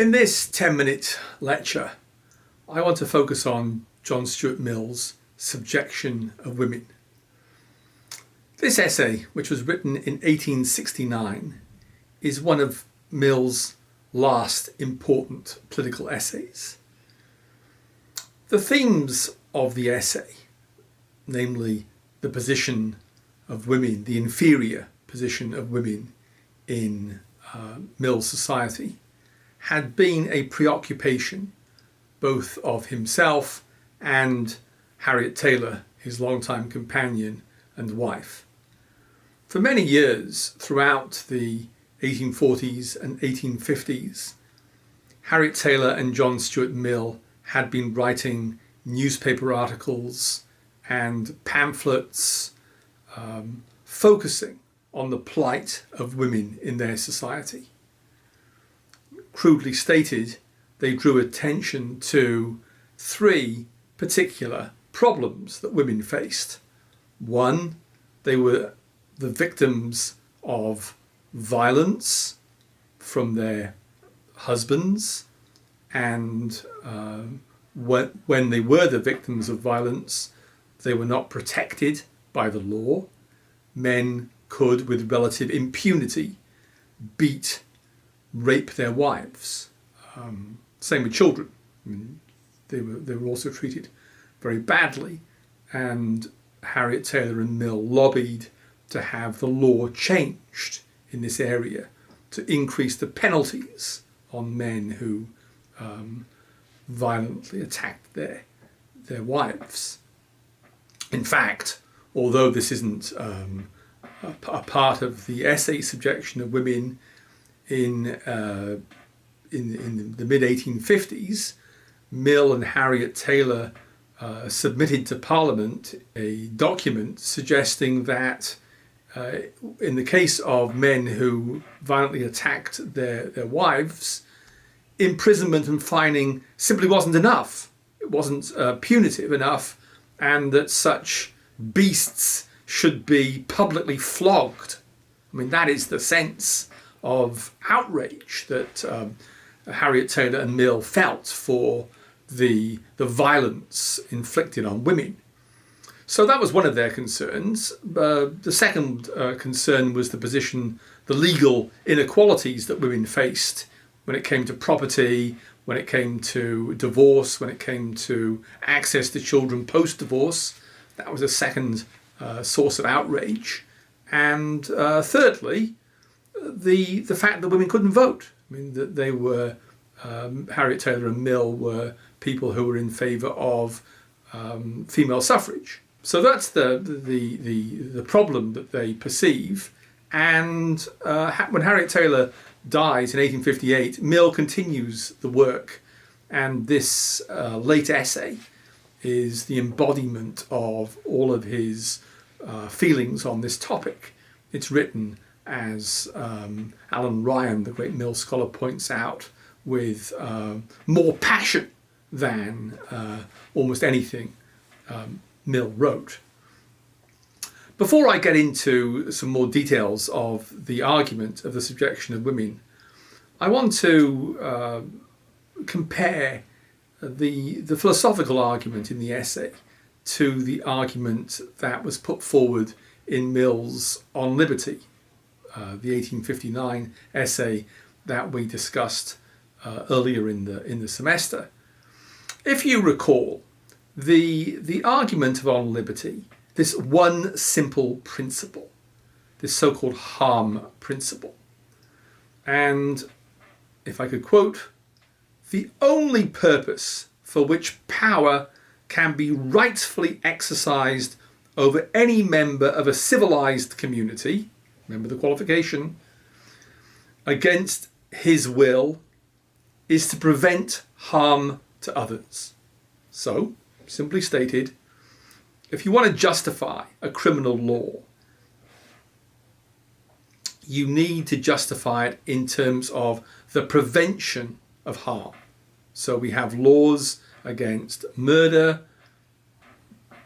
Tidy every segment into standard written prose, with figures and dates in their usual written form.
In this 10-minute lecture, I want to focus on John Stuart Mill's Subjection of Women. This essay, which was written in 1869, is one of Mill's last important political essays. The themes of the essay, namely the position of women, the inferior position of women in Mill's society, had been a preoccupation both of himself and Harriet Taylor, his longtime companion and wife. For many years throughout the 1840s and 1850s, Harriet Taylor and John Stuart Mill had been writing newspaper articles and pamphlets focusing on the plight of women in their society. Crudely stated, they drew attention to three particular problems that women faced. One, they were the victims of violence from their husbands, and when they were the victims of violence, they were not protected by the law. Men could, with relative impunity, beat, rape their wives. Same with children. I mean, they were also treated very badly, and Harriet Taylor and Mill lobbied to have the law changed in this area to increase the penalties on men who violently attacked their wives. In fact, although this isn't a part of the essay Subjection of Women, in the mid-1850s, Mill and Harriet Taylor submitted to Parliament a document suggesting that in the case of men who violently attacked their wives, imprisonment and fining simply wasn't enough. It wasn't punitive enough, and that such beasts should be publicly flogged. I mean, that is the sense of outrage that Harriet Taylor and Mill felt for the violence inflicted on women. So that was one of their concerns. The second concern was the legal inequalities that women faced when it came to property, when it came to divorce, when it came to access to children post-divorce. That was a second source of outrage. And thirdly, the fact that women couldn't vote. I mean, that they were, Harriet Taylor and Mill were people who were in favour of female suffrage. So that's the problem that they perceive. And when Harriet Taylor dies in 1858, Mill continues the work, and this late essay is the embodiment of all of his feelings on this topic. It's written, as Alan Ryan, the great Mill scholar, points out, with more passion than almost anything Mill wrote. Before I get into some more details of the argument of the subjection of women, I want to compare the philosophical argument in the essay to the argument that was put forward in Mill's On Liberty, the 1859 essay that we discussed earlier in the semester. If you recall, the argument of On Liberty, this one simple principle, this so-called harm principle, and if I could quote, the only purpose for which power can be rightfully exercised over any member of a civilized community, remember the qualification, against his will, is to prevent harm to others. So, simply stated, if you want to justify a criminal law, you need to justify it in terms of the prevention of harm. So we have laws against murder,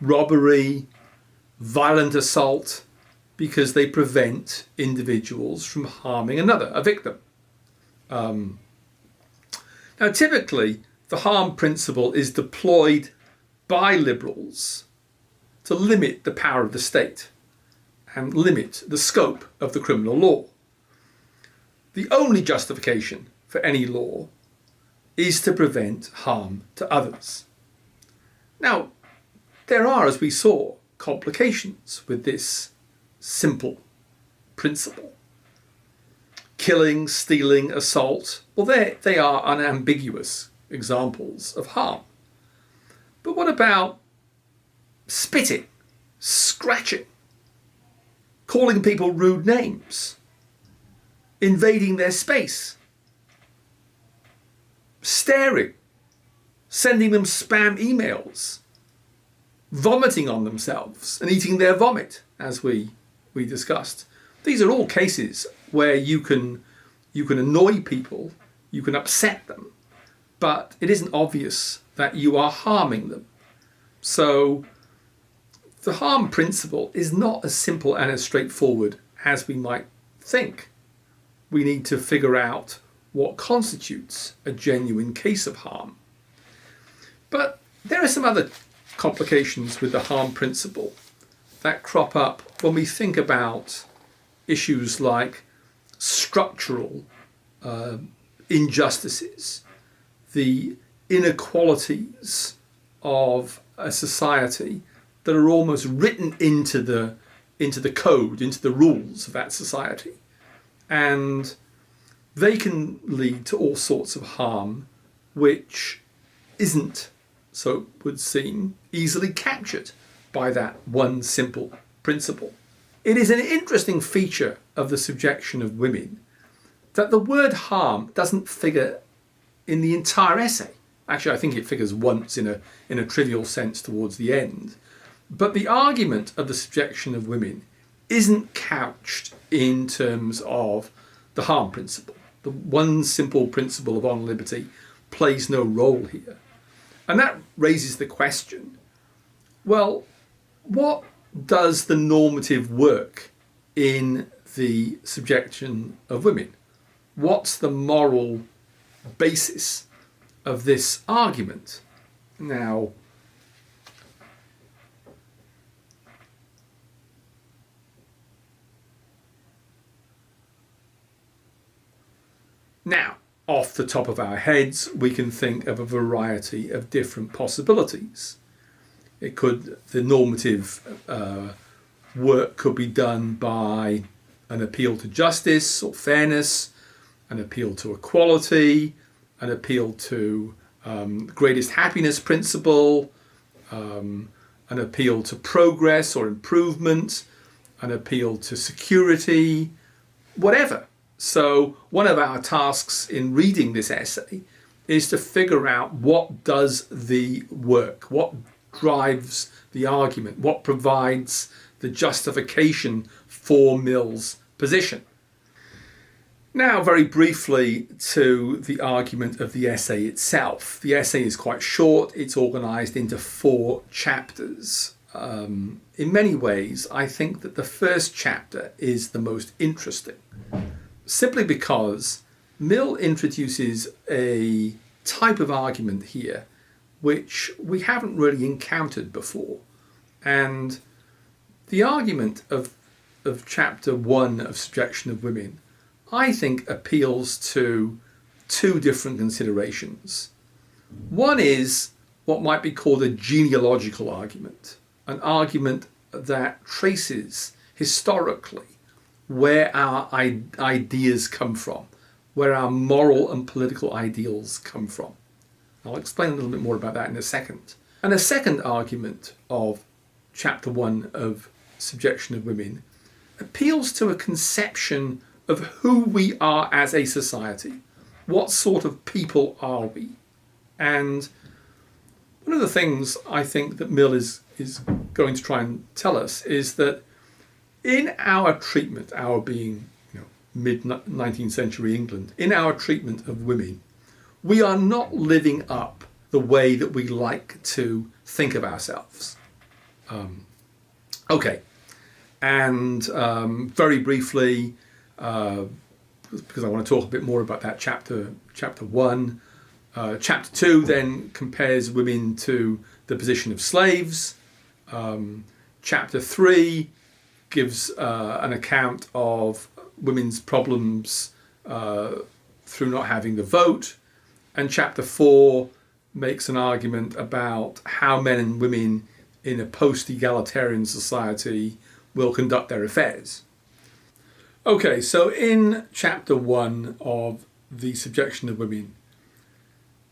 robbery, violent assault, because they prevent individuals from harming another, a victim. Now, typically, the harm principle is deployed by liberals to limit the power of the state and limit the scope of the criminal law. The only justification for any law is to prevent harm to others. Now, there are, as we saw, complications with this simple principle. Killing, stealing, assault, well, they are unambiguous examples of harm. But what about spitting, scratching, calling people rude names, invading their space, staring, sending them spam emails, vomiting on themselves and eating their vomit, as we discussed? These are all cases where you can annoy people, you can upset them, but it isn't obvious that you are harming them. So the harm principle is not as simple and as straightforward as we might think. We need to figure out what constitutes a genuine case of harm. But there are some other complications with the harm principle that crop up when we think about issues like structural injustices, the inequalities of a society that are almost written into the code, into the rules of that society. And they can lead to all sorts of harm which isn't, so it would seem, easily captured by that one simple principle. It is an interesting feature of the subjection of women that the word harm doesn't figure in the entire essay. Actually, I think it figures once in a trivial sense towards the end. But the argument of the subjection of women isn't couched in terms of the harm principle. The one simple principle of honor and liberty plays no role here. And that raises the question, well, what does the normative work in the subjection of women? What's the moral basis of this argument? Now, off the top of our heads, we can think of a variety of different possibilities. The normative work could be done by an appeal to justice or fairness, an appeal to equality, an appeal to greatest happiness principle, an appeal to progress or improvement, an appeal to security, whatever. So one of our tasks in reading this essay is to figure out what does the work, what drives the argument, what provides the justification for Mill's position. Now, very briefly to the argument of the essay itself. The essay is quite short. It's organised into 4 chapters. In many ways, I think that the first chapter is the most interesting, simply because Mill introduces a type of argument here which we haven't really encountered before. And the argument of chapter 1 of Subjection of Women, I think, appeals to 2 different considerations. One is what might be called a genealogical argument, an argument that traces historically where our ideas come from, where our moral and political ideals come from. I'll explain a little bit more about that in a second. And a second argument of chapter 1 of Subjection of Women appeals to a conception of who we are as a society. What sort of people are we? And one of the things I think that Mill is going to try and tell us is that in our treatment, our being mid-19th century England, in our treatment of women, we are not living up the way that we like to think of ourselves. And very briefly, because I want to talk a bit more about that chapter 1, Chapter 2 then compares women to the position of slaves. Chapter 3 gives an account of women's problems through not having the vote. And chapter 4 makes an argument about how men and women in a post-egalitarian society will conduct their affairs. Okay, so in chapter 1 of The Subjection of Women,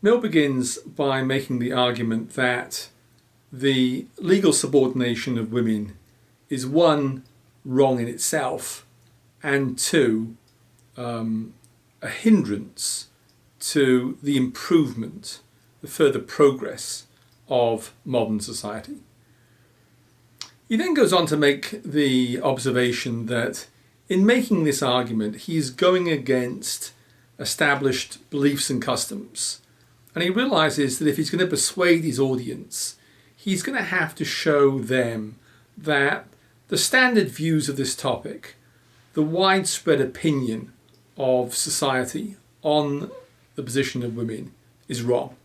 Mill begins by making the argument that the legal subordination of women is, one, wrong in itself, and two, a hindrance to the improvement, the further progress of modern society. He then goes on to make the observation that in making this argument, he's going against established beliefs and customs. And he realizes that if he's going to persuade his audience, he's going to have to show them that the standard views of this topic, the widespread opinion of society on the position of women, is wrong.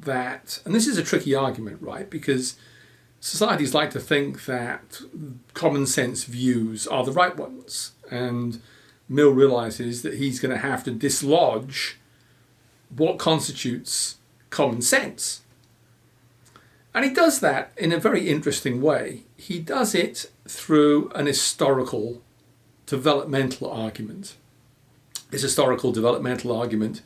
And this is a tricky argument, right? Because societies like to think that common sense views are the right ones. And Mill realizes that he's going to have to dislodge what constitutes common sense. And he does that in a very interesting way. He does it through an historical developmental argument. This historical developmental argument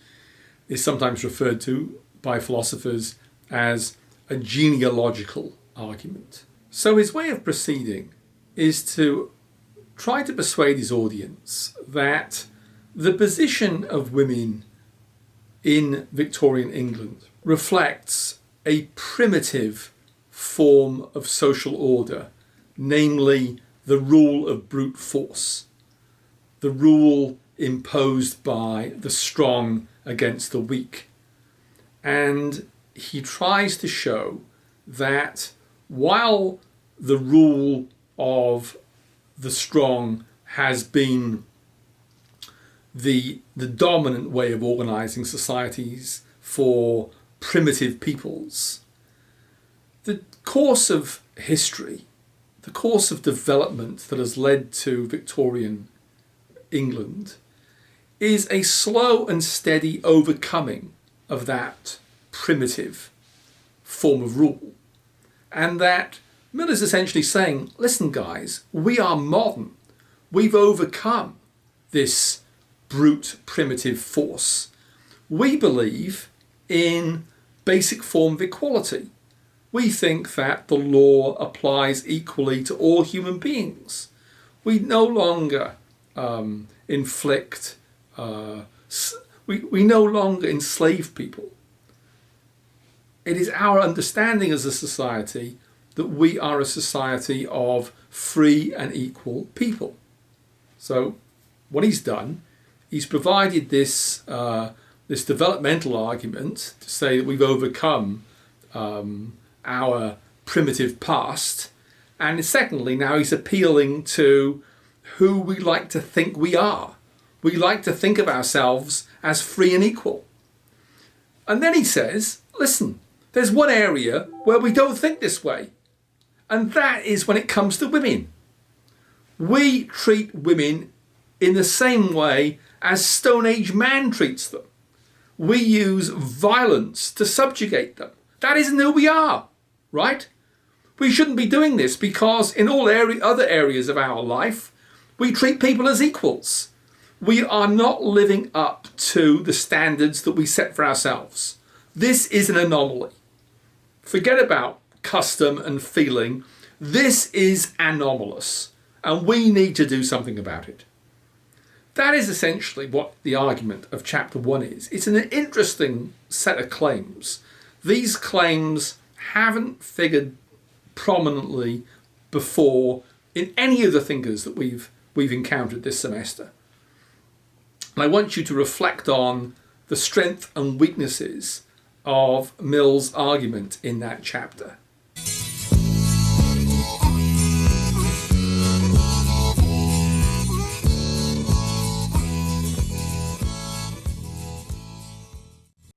is sometimes referred to by philosophers as a genealogical argument. So his way of proceeding is to try to persuade his audience that the position of women in Victorian England reflects a primitive form of social order, namely the rule of brute force, the rule imposed by the strong against the weak. And he tries to show that while the rule of the strong has been the dominant way of organizing societies for primitive peoples, the course of history, the course of development that has led to Victorian England is a slow and steady overcoming of that primitive form of rule. And that Mill is essentially saying, listen guys, we are modern. We've overcome this brute primitive force. We believe in basic form of equality. We think that the law applies equally to all human beings. We no longer we no longer enslave people. It is our understanding as a society that we are a society of free and equal people. So what he's done, he's provided this developmental argument to say that we've overcome our primitive past. And secondly, now he's appealing to who we like to think we are. We like to think of ourselves as free and equal. And then he says, listen, there's one area where we don't think this way. And that is when it comes to women. We treat women in the same way as Stone Age man treats them. We use violence to subjugate them. That isn't who we are, right? We shouldn't be doing this because in all other areas of our life, we treat people as equals. We are not living up to the standards that we set for ourselves. This is an anomaly. Forget about custom and feeling. This is anomalous, and we need to do something about it. That is essentially what the argument of chapter 1 is. It's an interesting set of claims. These claims haven't figured prominently before in any of the thinkers that we've encountered this semester. And I want you to reflect on the strength and weaknesses of Mill's argument in that chapter.